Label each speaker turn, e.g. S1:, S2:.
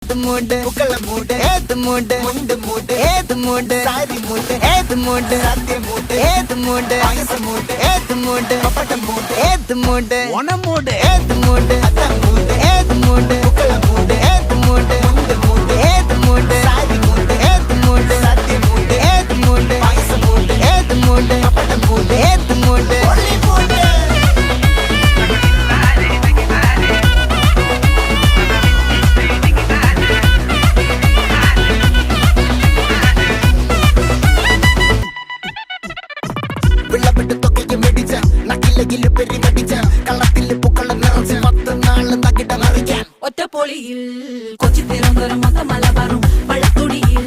S1: ஏத்து மூடு புக்கல மூடு ஏத்து மூடு முண்டு மூடு ஏத்து மூடு சாரி மூடு ஏத்து மூடு சத்திய மூடு ஏத்து மூடு பாயச மூடு ஏத்து மூடு பப்பட்ட மூடு ஏத்து மூடு ஒன மூடு ஏத்து மூடு அத்த மூடு ஏத்து மூடு புக்கல மூடு ஏத்து மூடு முண்டு மூடு ஏத்து மூடு சாரி மூடு ஏத்து மூடு சத்திய மூடு ஏத்து மூடு பாயச மூடு ஏத்து மூடு பப்பட்ட மூடு ஏத்து மூடு ஒளி மூடு വെള്ളപ്പെട്ട് തൊക്കയ്ക്ക് മെടിച്ച നക്കിലകില് പെരി കടിച്ച കള്ളത്തില് പൂക്കള നിറച്ച് 10 നാള് തകിട മറിക്കാൻ
S2: ഒറ്റപ്പൊളിയിൽ കൊച്ചി തിരുവനന്തപുരം മൊത്തം മലബാറും വള്ളത്തുടിയിൽ